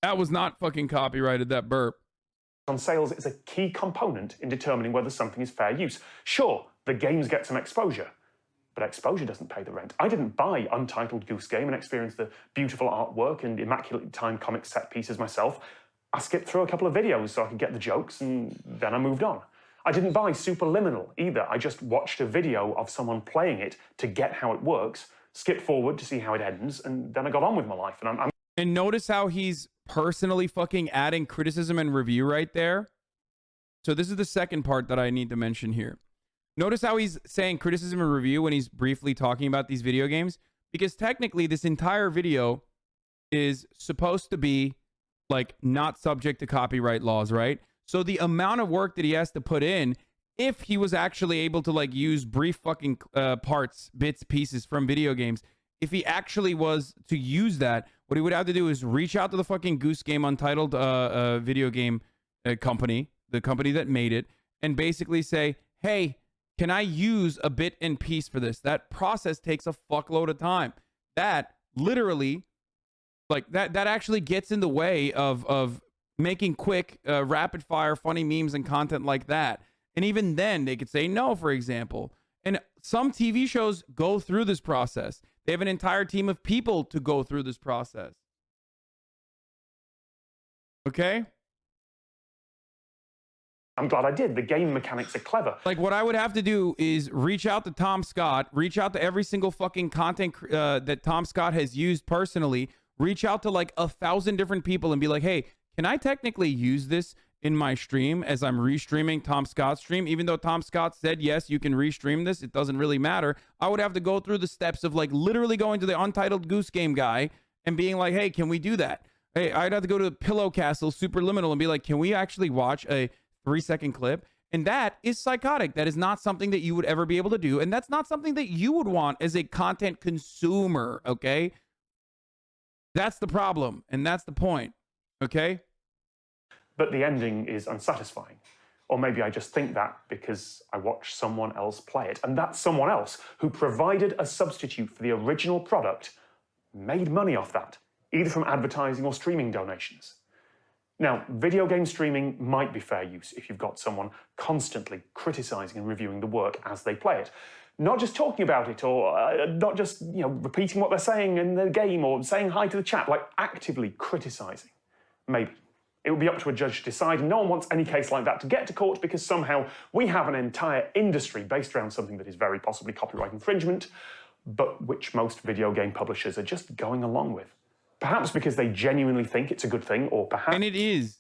That was not fucking copyrighted, that burp. On sales is a key component in determining whether something is fair use. Sure, the games get some exposure, but exposure doesn't pay the rent. I didn't buy Untitled Goose Game and experience the beautiful artwork and immaculately timed comic set pieces myself. I skipped through a couple of videos so I could get the jokes, and then I moved on. I didn't buy Superliminal either. I just watched a video of someone playing it to get how it works, skipped forward to see how it ends, and then I got on with my life. And notice how he's personally fucking adding criticism and review right there. So this is the second part that I need to mention here. Notice how he's saying criticism and review when he's briefly talking about these video games, because technically this entire video is supposed to be like not subject to copyright laws, right? So the amount of work that he has to put in, if he was actually able to like use brief fucking parts, bits, pieces from video games, if he actually was to use that, what he would have to do is reach out to the fucking Goose Game Untitled video game company, the company that made it, and basically say, hey, can I use a bit and piece for this? That process takes a fuckload of time. That literally, like that actually gets in the way of making quick, rapid fire, funny memes and content like that. And even then, they could say no, for example. And some TV shows go through this process. They have an entire team of people to go through this process. Okay? I'm glad I did. The game mechanics are clever. Like, what I would have to do is reach out to Tom Scott, reach out to every single fucking content that Tom Scott has used personally, reach out to like 1,000 different people and be like, hey, can I technically use this in my stream as I'm restreaming Tom Scott's stream? Even though Tom Scott said, yes, you can restream this, it doesn't really matter. I would have to go through the steps of like literally going to the Untitled Goose Game guy and being like, hey, can we do that? Hey, I'd have to go to Pillow Castle Superliminal and be like, can we actually watch a 3-second clip? And that is psychotic. That is not something that you would ever be able to do. And that's not something that you would want as a content consumer, okay? That's the problem. And that's the point, okay? But the ending is unsatisfying. Or maybe I just think that because I watched someone else play it. And that someone else who provided a substitute for the original product made money off that, either from advertising or streaming donations. Now, video game streaming might be fair use if you've got someone constantly criticizing and reviewing the work as they play it. Not just talking about it, or not just, repeating what they're saying in the game or saying hi to the chat, like actively criticizing. Maybe. It would be up to a judge to decide, and no one wants any case like that to get to court because somehow we have an entire industry based around something that is very possibly copyright infringement, but which most video game publishers are just going along with. Perhaps because they genuinely think it's a good thing, or perhaps... And it is.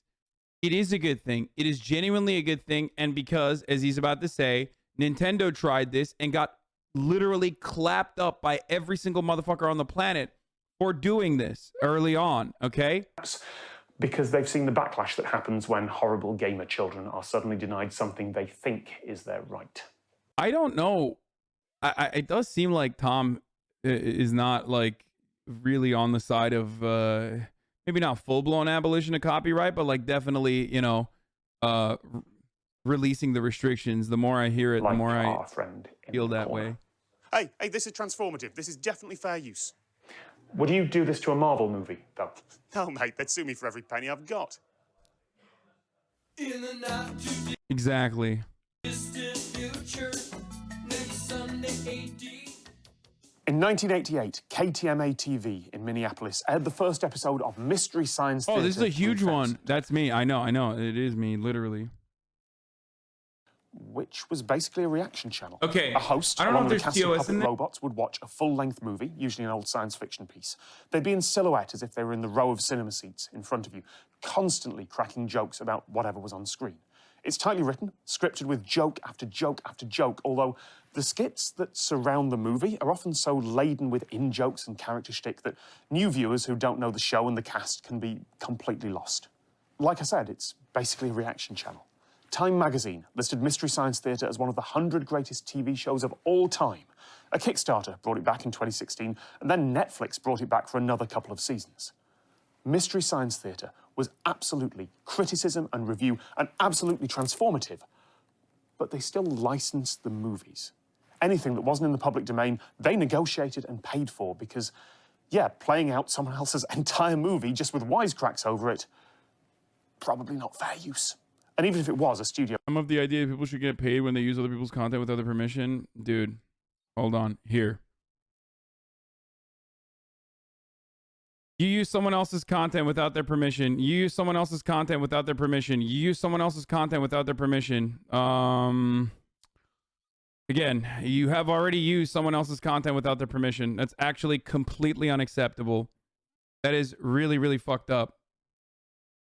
It is a good thing. It is genuinely a good thing, and because, as he's about to say, Nintendo tried this and got literally clapped up by every single motherfucker on the planet for doing this early on, okay? Because they've seen the backlash that happens when horrible gamer children are suddenly denied something they think is their right. I don't know. It does seem like Tom is not like really on the side of maybe not full-blown abolition of copyright, but like definitely, releasing the restrictions. The more I hear it, like the more I friend feel that way. Hey, this is transformative. This is definitely fair use. Would you do this to a Marvel movie, though? No, mate, they'd sue me for every penny I've got. Exactly. In 1988, KTMA-TV in Minneapolis aired the first episode of Mystery Science Theater. Oh, this is a huge Food one. Fest, That's me. I know. It is me, literally. which was basically a reaction channel. Okay, A host, I don't know along if with a there's cast of TOS puppet in there. robots, would watch a full-length movie, usually an old science fiction piece. They'd be in silhouette as if they were in the row of cinema seats in front of you, constantly cracking jokes about whatever was on screen. It's tightly written, scripted with joke after joke after joke, although the skits that surround the movie are often so laden with in-jokes and character shtick that new viewers who don't know the show and the cast can be completely lost. Like I said, it's basically a reaction channel. Time magazine listed Mystery Science Theater as one of the 100 greatest TV shows of all time. A Kickstarter brought it back in 2016, and then Netflix brought it back for another couple of seasons. Mystery Science Theater was absolutely criticism and review and absolutely transformative, but they still licensed the movies. Anything that wasn't in the public domain, they negotiated and paid for because yeah, playing out someone else's entire movie just with wisecracks over it, probably not fair use. And even if it was a studio I'm of the idea that people should get paid when they use other people's content without their permission. Dude, hold on. Here. You use someone else's content without their permission. You use someone else's content without their permission. You use someone else's content without their permission. Again, you have already used someone else's content without their permission. That's actually completely unacceptable. That is really, really fucked up.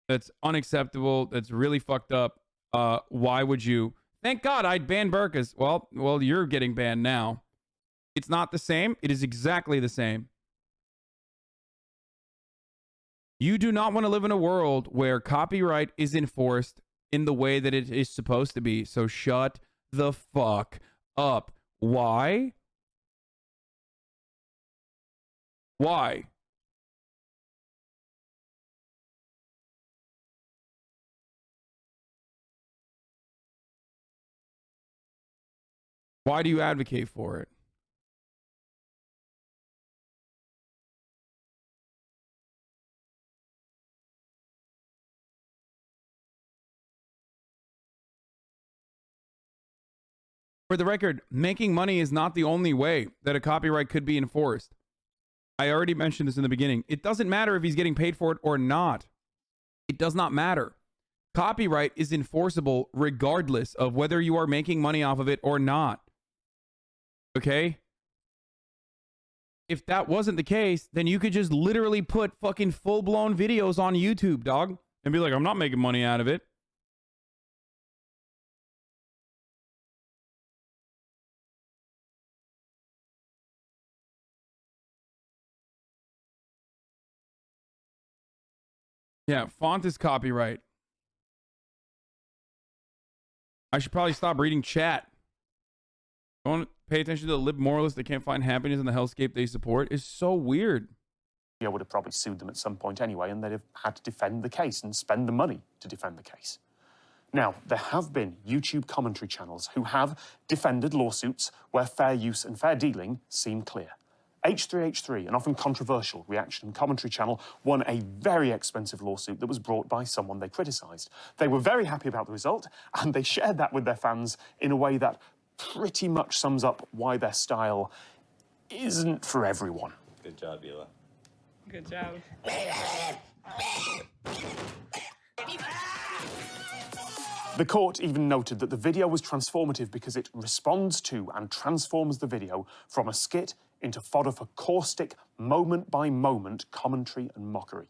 That's unacceptable. That's really fucked up. Why would you? Thank God I'd ban burkas. Well, you're getting banned now. It's not the same. It is exactly the same. You do not want to live in a world where copyright is enforced in the way that it is supposed to be. So shut the fuck up. Why? Why? Why do you advocate for it? For the record, making money is not the only way that a copyright could be enforced. I already mentioned this in the beginning. It doesn't matter if he's getting paid for it or not. It does not matter. Copyright is enforceable regardless of whether you are making money off of it or not. Okay? If that wasn't the case, then you could just literally put fucking full-blown videos on YouTube, dog, and be like, I'm not making money out of it. Yeah, font is copyright. I should probably stop reading chat. Don't pay attention to the lib moralists that can't find happiness in the hellscape they support. Is so weird. would have probably sued them at some point anyway, and they'd have had to defend the case and spend the money to defend the case. Now, there have been YouTube commentary channels who have defended lawsuits where fair use and fair dealing seem clear. H3H3, an often controversial reaction and commentary channel, won a very expensive lawsuit that was brought by someone they criticised. They were very happy about the result, and they shared that with their fans in a way that pretty much sums up why their style isn't for everyone. Good job, Beulah. Good job. The court even noted that the video was transformative because it responds to and transforms the video from a skit into fodder for caustic, moment-by-moment commentary and mockery.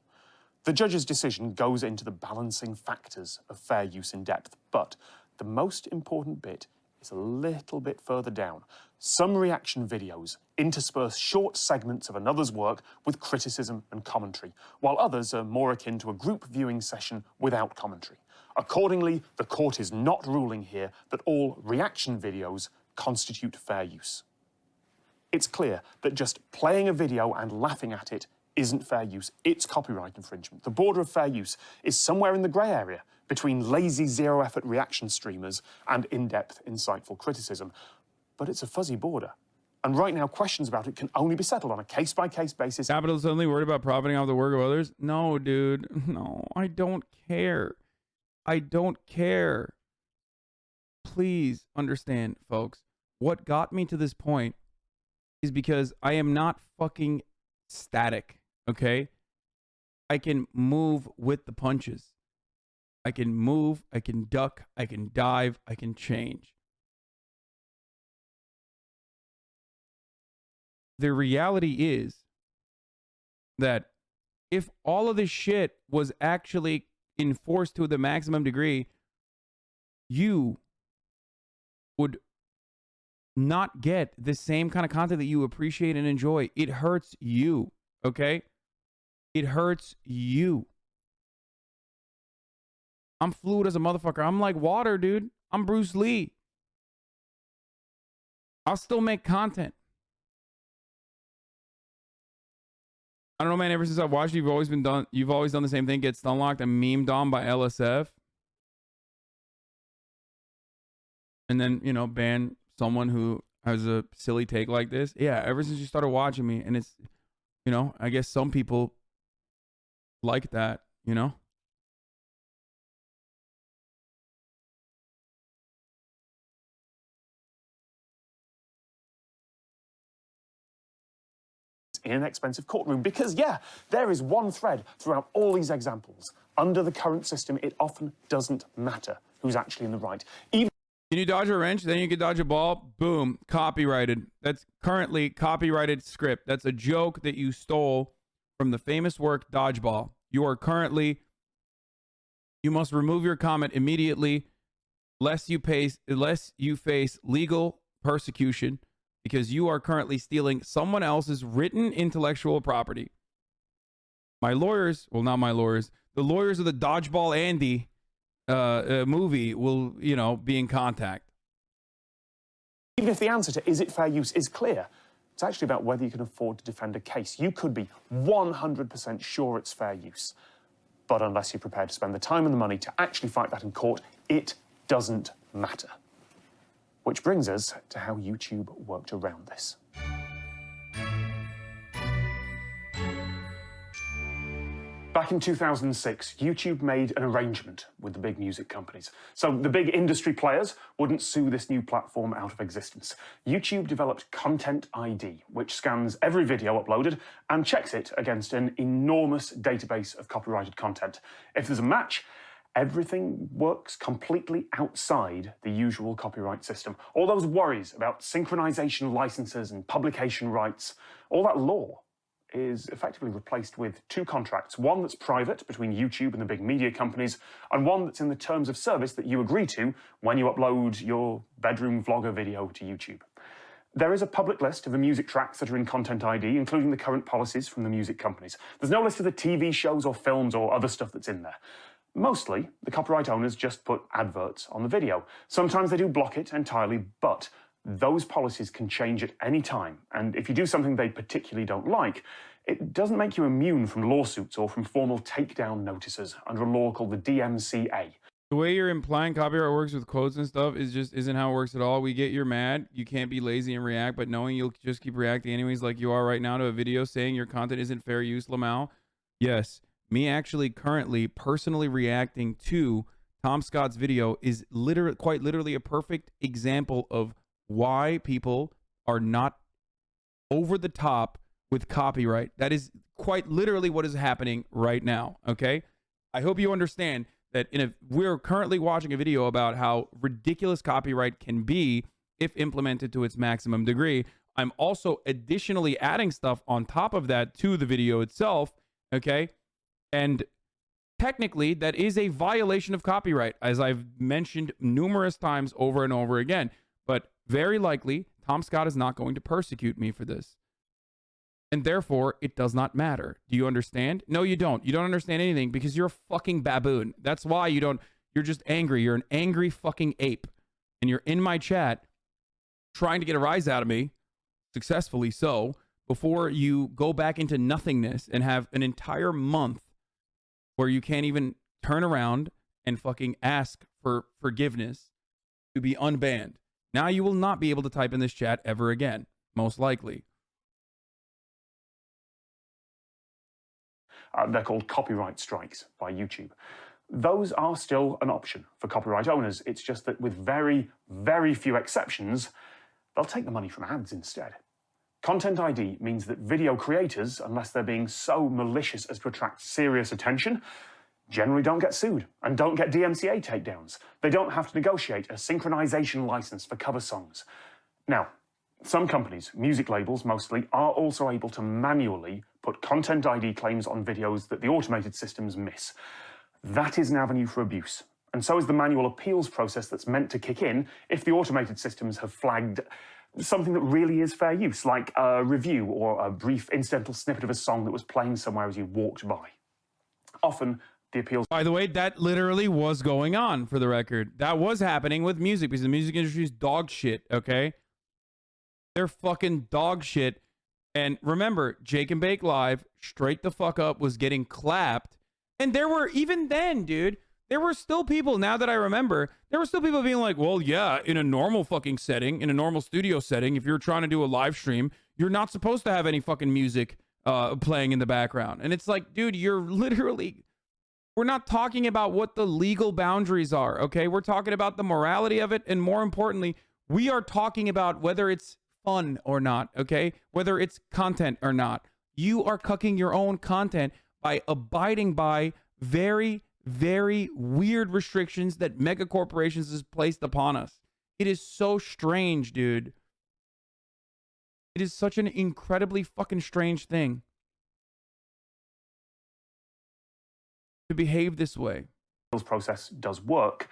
The judge's decision goes into the balancing factors of fair use in depth, but the most important bit is a little bit further down. Some reaction videos intersperse short segments of another's work with criticism and commentary, while others are more akin to a group viewing session without commentary. Accordingly, the court is not ruling here that all reaction videos constitute fair use. It's clear that just playing a video and laughing at it isn't fair use, it's copyright infringement. The border of fair use is somewhere in the grey area between lazy, zero-effort reaction streamers and in-depth, insightful criticism. But it's a fuzzy border. And right now, questions about it can only be settled on a case-by-case basis. Capital suddenly worried about profiting off the work of others? No, dude. No, I don't care. I don't care. Please understand, folks. What got me to this point is because I am not fucking static, okay? I can move with the punches. I can move, I can duck, I can dive, I can change. The reality is that if all of this shit was actually enforced to the maximum degree, you would not get the same kind of content that you appreciate and enjoy. It hurts you, okay? It hurts you. I'm fluid as a motherfucker. I'm like water, dude. I'm Bruce Lee. I'll still make content. I don't know, man. Ever since I've watched you, you've always done the same thing. Get stun locked and memed on by LSF. And then, you know, ban someone who has a silly take like this. Yeah, ever since you started watching me, and it's You know, I guess some people like that, you know? In an expensive courtroom because, yeah, there is one thread throughout all these examples. Under the current system, it often doesn't matter who's actually in the right. Even Can you dodge a wrench? Then you can dodge a ball. Boom. Copyrighted. That's currently copyrighted script. That's a joke that you stole from the famous work Dodgeball. You are currently, you must remove your comment immediately lest you face legal persecution because you are currently stealing someone else's written intellectual property. My lawyers, well, not my lawyers, the lawyers of the Dodgeball Andy movie will, you know, be in contact. even if the answer to is it fair use is clear, it's actually about whether you can afford to defend a case. You could be 100% sure it's fair use, but unless you're prepared to spend the time and the money to actually fight that in court, it doesn't matter. Which brings us to how YouTube worked around this. Back in 2006, YouTube made an arrangement with the big music companies. So the big industry players wouldn't sue this new platform out of existence. YouTube developed Content ID, which scans every video uploaded and checks it against an enormous database of copyrighted content. If there's a match, everything works completely outside the usual copyright system. All those worries about synchronization licenses and publication rights, all that law is effectively replaced with two contracts, one that's private between YouTube and the big media companies, and one that's in the terms of service that you agree to when you upload your bedroom vlogger video to YouTube. There is a public list of the music tracks that are in Content ID, including the current policies from the music companies. There's no list of the TV shows or films or other stuff that's in there. Mostly, the copyright owners just put adverts on the video. Sometimes they do block it entirely, but those policies can change at any time. And if you do something they particularly don't like, it doesn't make you immune from lawsuits or from formal takedown notices under a law called the DMCA. The way you're implying copyright works with quotes and stuff is just isn't how it works at all. We get you're mad. You can't be lazy and react, but knowing you'll just keep reacting anyways like you are right now to a video saying your content isn't fair use, Lamau. Yes, me actually currently personally reacting to Tom Scott's video is quite literally a perfect example of why people are not over the top with copyright. That is quite literally what is happening right now, okay? I hope you understand that we're currently watching a video about how ridiculous copyright can be if implemented to its maximum degree. I'm also additionally adding stuff on top of that to the video itself, okay? And technically, that is a violation of copyright, as I've mentioned numerous times over and over again. But very likely, Tom Scott is not going to persecute me for this. And therefore, it does not matter. Do you understand? No, you don't. You don't understand anything because you're a fucking baboon. That's why you don't. You're just angry. You're an angry fucking ape. And you're in my chat trying to get a rise out of me, successfully so, before you go back into nothingness and have an entire month where you can't even turn around and fucking ask for forgiveness to be unbanned. Now you will not be able to type in this chat ever again, most likely. They're called copyright strikes by YouTube. Those are still an option for copyright owners. It's just that with very, very few exceptions, they'll take the money from ads instead. Content ID means that video creators, unless they're being so malicious as to attract serious attention, generally don't get sued and don't get DMCA takedowns. They don't have to negotiate a synchronization license for cover songs. Now, some companies, music labels mostly, are also able to manually put Content ID claims on videos that the automated systems miss. That is an avenue for abuse. And so is the manual appeals process that's meant to kick in if the automated systems have flagged something that really is fair use, like a review or a brief incidental snippet of a song that was playing somewhere as you walked by. Often, the appeals... By the way, that literally was going on, for the record. That was happening with music because the music industry is dog shit, okay? They're fucking dog shit. And remember, Jake and Bake Live, straight the fuck up, was getting clapped. And there were, even then, dude, there were still people, now that I remember, there were still people being like, well, yeah, in a normal fucking setting, in a normal studio setting, if you're trying to do a live stream, you're not supposed to have any fucking music playing in the background. And it's like, dude, we're not talking about what the legal boundaries are, okay? We're talking about the morality of it. And more importantly, we are talking about whether it's fun or not, okay? Whether it's content or not. You are cucking your own content by abiding by very, very weird restrictions that mega corporations has placed upon us. It is so strange, dude. It is such an incredibly fucking strange thing to behave this way. Process does work,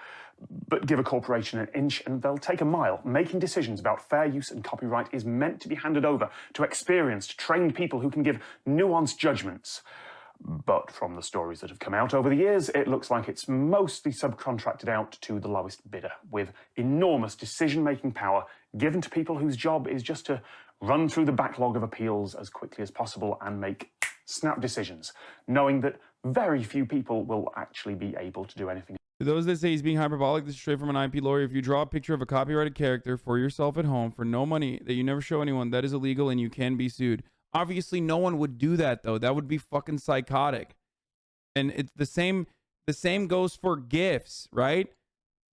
but give a corporation an inch and they'll take a mile. Making decisions about fair use and copyright is meant to be handed over to experienced, trained people who can give nuanced judgments. But from the stories that have come out over the years, it looks like it's mostly subcontracted out to the lowest bidder, with enormous decision-making power given to people whose job is just to run through the backlog of appeals as quickly as possible and make snap decisions, knowing that very few people will actually be able to do anything. To those that say he's being hyperbolic, this is straight from an IP lawyer. If you draw a picture of a copyrighted character for yourself at home for no money that you never show anyone, that is illegal and you can be sued. Obviously, no one would do that, though. That would be fucking psychotic. And it's the same goes for GIFs, right?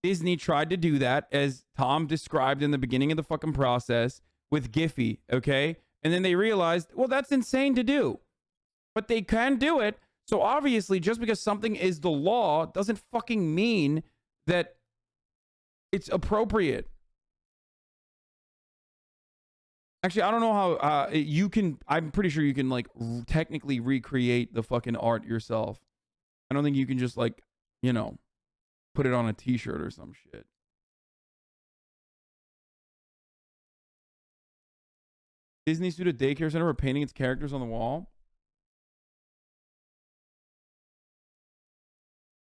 Disney tried to do that, as Tom described in the beginning of the fucking process, with Giphy, okay? And then they realized, well, that's insane to do. But they can do it. So obviously, just because something is the law doesn't fucking mean that it's appropriate. Actually, I don't know how you can. I'm pretty sure you can like technically recreate the fucking art yourself. I don't think you can just like, you know, put it on a t-shirt or some shit. Disney sued a daycare center for painting its characters on the wall.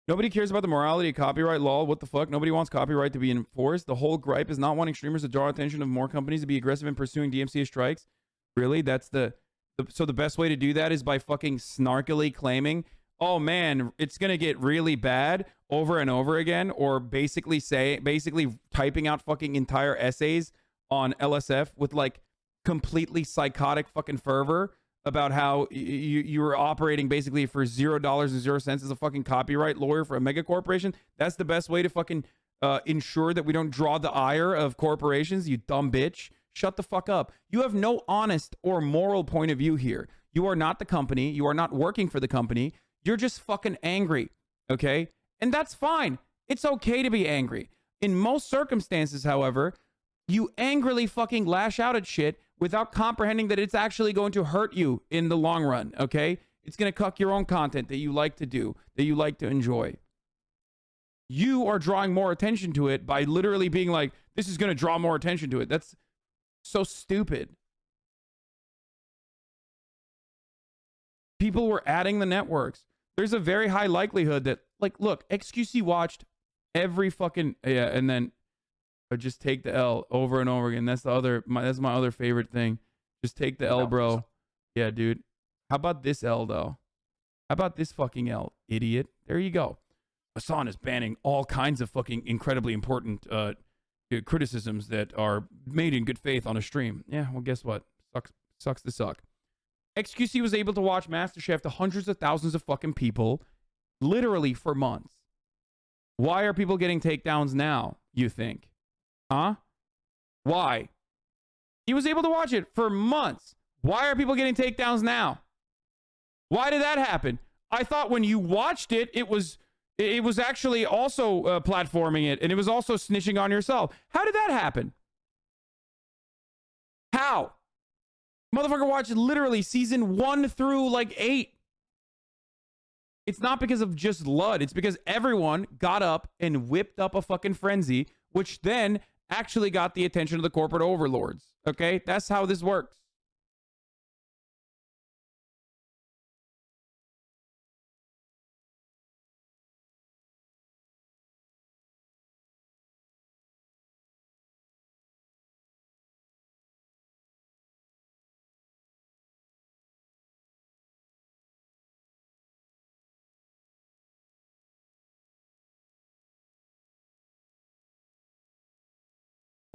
Nobody cares about the morality of copyright law. What the fuck? Nobody wants copyright to be enforced. The whole gripe is not wanting streamers to draw attention of more companies to be aggressive in pursuing DMCA strikes. Really? That's so the best way to do that is by fucking snarkily claiming, oh man, it's going to get really bad over and over again, or basically typing out fucking entire essays on LSF with like completely psychotic fucking fervor about how you were operating basically for $0.00 as a fucking copyright lawyer for a mega corporation. That's the best way to fucking ensure that we don't draw the ire of corporations, you dumb bitch. Shut the fuck up. You have no honest or moral point of view here. You are not the company. You are not working for the company. You're just fucking angry, okay? And that's fine. It's okay to be angry. In most circumstances, however, you angrily fucking lash out at shit without comprehending that it's actually going to hurt you in the long run, okay? It's going to cuck your own content that you like to do, that you like to enjoy. You are drawing more attention to it by literally being like, this is going to draw more attention to it. That's so stupid. People were adding the networks. There's a very high likelihood that, like, look, XQC watched every fucking, yeah, and then just take the L over and over again. That's that's my other favorite thing. Just take the L, bro. Yeah, dude. How about this L, though? How about this fucking L, idiot? There you go. Hasan is banning all kinds of fucking incredibly important criticisms that are made in good faith on a stream. Yeah, well, guess what? Sucks to suck. XQC was able to watch MasterChef to hundreds of thousands of fucking people, literally for months. Why are people getting takedowns now, you think? Huh? Why? He was able to watch it for months. Why are people getting takedowns now? Why did that happen? I thought when you watched it, it was actually also platforming it, and it was also snitching on yourself. How did that happen? How? Motherfucker watched literally season 1 through like 8. It's not because of just Lud. It's because everyone got up and whipped up a fucking frenzy, which then actually got the attention of the corporate overlords. Okay? That's how this works.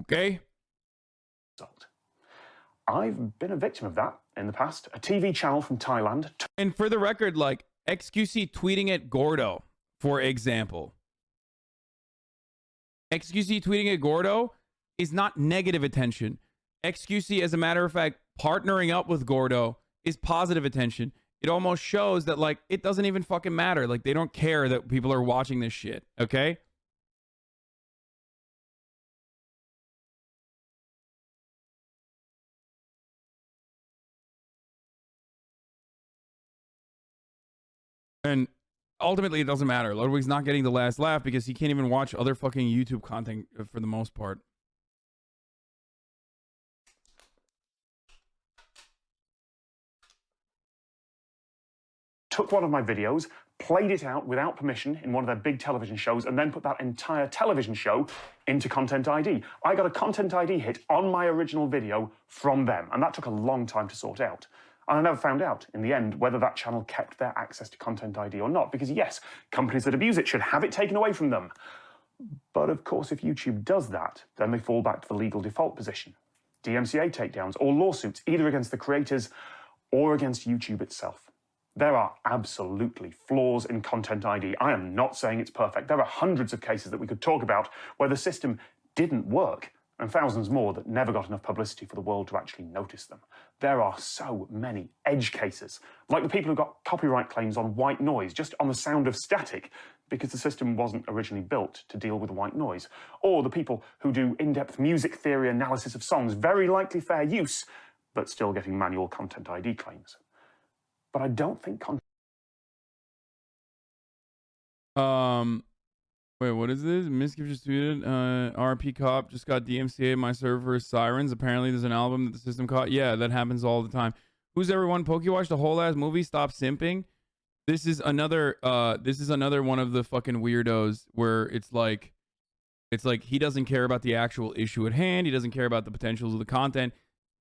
Okay? Result. I've been a victim of that in the past. A TV channel from Thailand. And for the record, like XQC tweeting at Gordo, for example. XQC tweeting at Gordo is not negative attention. XQC, as a matter of fact, partnering up with Gordo is positive attention. It almost shows that, like, it doesn't even fucking matter. Like, they don't care that people are watching this shit, okay? And ultimately, it doesn't matter. Ludwig's not getting the last laugh because he can't even watch other fucking YouTube content for the most part. Took one of my videos, played it out without permission in one of their big television shows, and then put that entire television show into Content ID. I got a Content ID hit on my original video from them, and that took a long time to sort out. And I never found out, in the end, whether that channel kept their access to Content ID or not, because yes, companies that abuse it should have it taken away from them. But of course, if YouTube does that, then they fall back to the legal default position. DMCA takedowns or lawsuits, either against the creators or against YouTube itself. There are absolutely flaws in Content ID. I am not saying it's perfect. There are hundreds of cases that we could talk about where the system didn't work, and thousands more that never got enough publicity for the world to actually notice them. There are so many edge cases, like the people who got copyright claims on white noise, just on the sound of static, because the system wasn't originally built to deal with white noise. Or the people who do in-depth music theory analysis of songs, very likely fair use, but still getting manual Content ID claims. But I don't think wait, what is this? Miskiff just tweeted, RP Cop just got DMCA my server is Sirens. Apparently there's an album that the system caught. Yeah, that happens all the time. Who's everyone? Pokey watched the whole ass movie. Stop simping. This is another one of the fucking weirdos where it's like he doesn't care about the actual issue at hand. He doesn't care about the potentials of the content.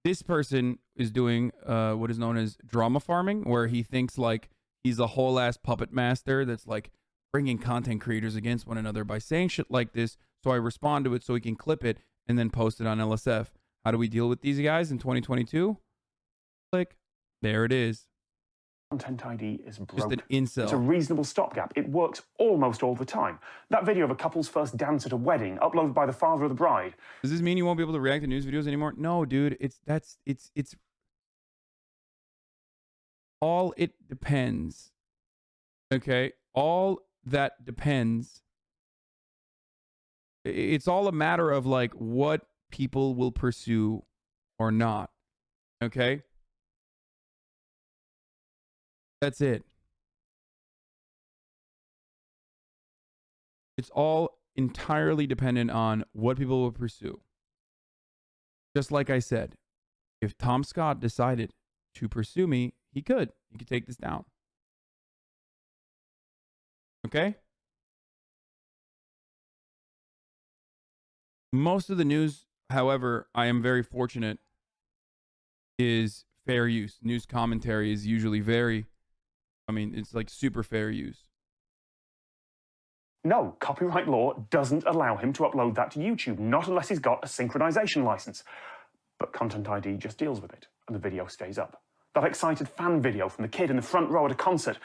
This person is doing what is known as drama farming, where he thinks like he's a whole ass puppet master that's like bringing content creators against one another by saying shit like this. So I respond to it so he can clip it and then post it on LSF. How do we deal with these guys in 2022? Like, there it is. Content ID is broke. Just an incel. It's a reasonable stopgap. It works almost all the time. That video of a couple's first dance at a wedding, uploaded by the father of the bride. Does this mean you won't be able to react to news videos anymore? No, dude. It's all it depends. Okay? All that depends. It's all a matter of like what people will pursue or not. Okay? That's it. It's all entirely dependent on what people will pursue. Just like I said, if Tom Scott decided to pursue me, he could take this down. Okay? Most of the news, however, I am very fortunate, is fair use. News commentary is usually it's like super fair use. No, copyright law doesn't allow him to upload that to YouTube, not unless he's got a synchronization license. But Content ID just deals with it, and the video stays up. That excited fan video from the kid in the front row at a concert.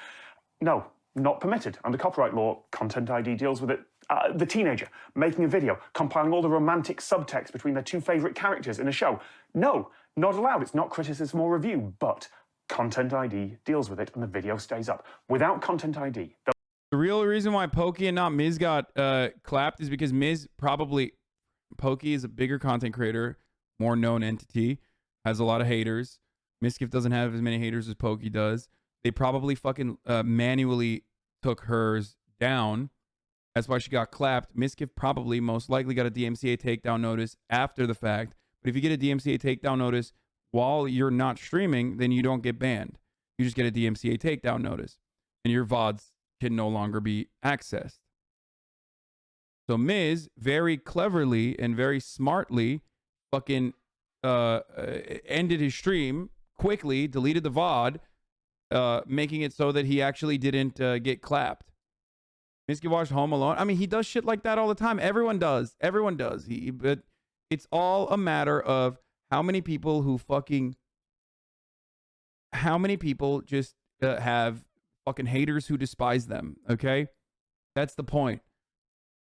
No, not permitted. Under copyright law, Content ID deals with it. The teenager making a video, compiling all the romantic subtext between their two favorite characters in a show. No, not allowed. It's not criticism or review, but Content ID deals with it and the video stays up. Without Content ID... The real reason why Pokey and not Miz got clapped is because Pokey is a bigger content creator, more known entity, has a lot of haters. Miskiff doesn't have as many haters as Pokey does. They probably fucking manually took hers down. That's why she got clapped. Miskiff probably most likely got a DMCA takedown notice after the fact. But if you get a DMCA takedown notice while you're not streaming, then you don't get banned. You just get a DMCA takedown notice. And your VODs can no longer be accessed. So Miz very cleverly and very smartly fucking ended his stream quickly, deleted the VOD, making it so that he actually didn't get clapped. Miskiff watched Home Alone. I mean, he does shit like that all the time. Everyone does. But it's all a matter of how many people just have fucking haters who despise them, okay? That's the point.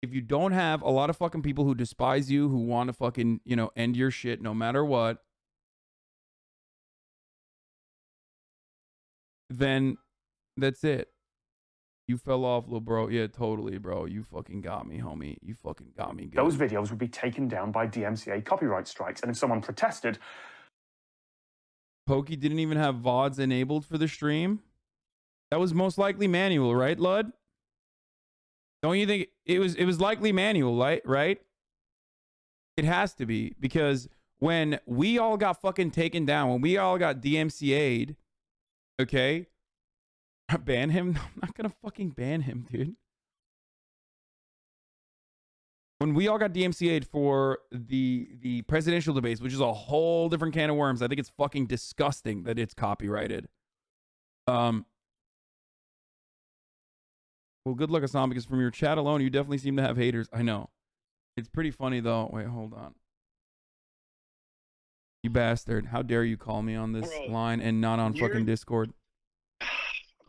If you don't have a lot of fucking people who despise you, who want to fucking, end your shit no matter what, then that's it. You fell off, little bro. Yeah, totally, bro. You fucking got me, homie. You fucking got me good. Those videos would be taken down by DMCA copyright strikes. And if someone protested... Pokey didn't even have VODs enabled for the stream. That was most likely manual, right, Lud? Don't you think it was likely manual, right? It has to be, because when we all got fucking taken down, when we all got DMCA'd, okay? Ban him? I'm not gonna fucking ban him, dude. When we all got DMCA'd for the presidential debates, which is a whole different can of worms, I think it's fucking disgusting that it's copyrighted. Well, good luck, Assam, because from your chat alone, you definitely seem to have haters. I know. It's pretty funny, though. Wait, hold on. You bastard. How dare you call me on this line and not on fucking Discord? I'll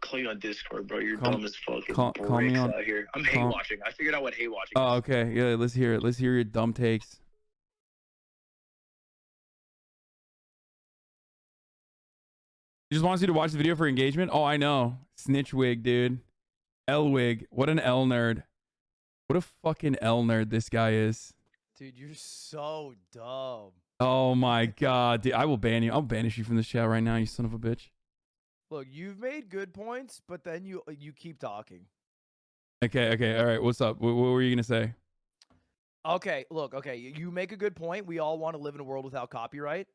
call you on Discord, bro. You're dumb as fuck. Call me on, out here. I'm hate watching. I figured out what hate watching is. Oh, okay. Yeah, let's hear it. Let's hear your dumb takes. He just wants you to watch the video for engagement? Oh, I know. Snitch wig, dude. L wig. What an L nerd. What a fucking L nerd this guy is. Dude, you're so dumb. Oh my god, dude. I will ban you. I'll banish you from this chat right now, you son of a bitch. Look, you've made good points, but then you keep talking. Okay. All right. What's up? What were you going to say? Okay, look, you make a good point. We all want to live in a world without copyright.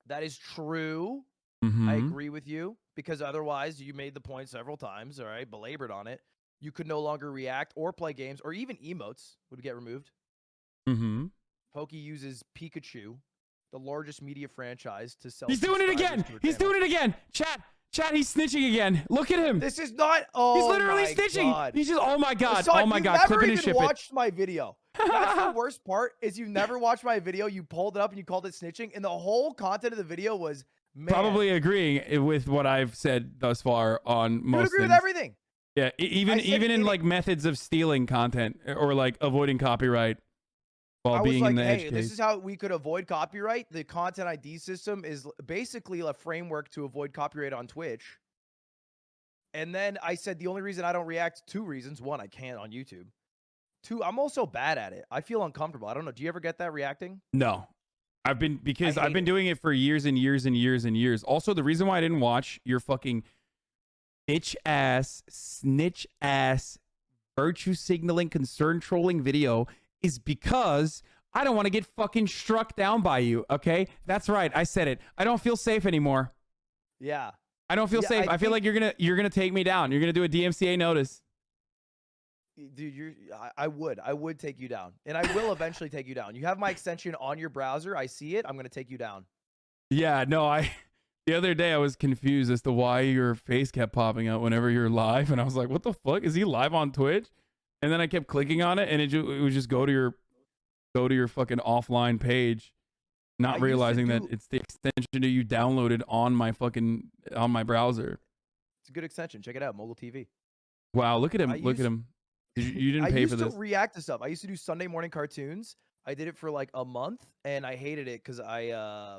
That is true. Mm-hmm. I agree with you, because otherwise, you made the point several times, all right, belabored on it. You could no longer react or play games, or even emotes would get removed. Mm-hmm. Pokey uses Pikachu, the largest media franchise, to sell. He's doing it again. He's doing it again. Chat, he's snitching again. Look at him. This is not. Oh, he's literally snitching. God. He's just. Oh my god. Son, oh my god. Clip it and ship it. You never even watched my video. That's the worst part. Is you never watched my video. You pulled it up and you called it snitching, and the whole content of the video was probably agreeing with what I've said thus far on most. You agree with everything. Yeah, even in like methods of stealing content or like avoiding copyright while being in the edge case. This is how we could avoid copyright. The content ID system is basically a framework to avoid copyright on Twitch. And then I said the only reason I don't react, 2 reasons. 1, I can't on YouTube. 2, I'm also bad at it. I feel uncomfortable. I don't know. Do you ever get that reacting? No. I've been doing it for years and years and years and years. Also, the reason why I didn't watch your fucking bitch ass, snitch ass, virtue signaling, concern trolling video is because I don't want to get fucking struck down by you, okay? That's right. I said it. I don't feel safe anymore. Yeah. I don't feel safe. I feel like you're gonna take me down. You're gonna do a DMCA notice. Dude, I would take you down, and I will eventually take you down. You have my extension on your browser. I see it. I'm gonna take you down. Yeah, no, the other day I was confused as to why your face kept popping up whenever you're live, and I was like, "What the fuck? Is he live on Twitch?" And then I kept clicking on it, and it would just go to your fucking offline page, not realizing that it's the extension that you downloaded on my browser. It's a good extension. Check it out, Mogul TV. Wow, look at him! Look at him. You didn't pay for this. I used to react to stuff. I used to do Sunday morning cartoons. I did it for like a month, and I hated it because I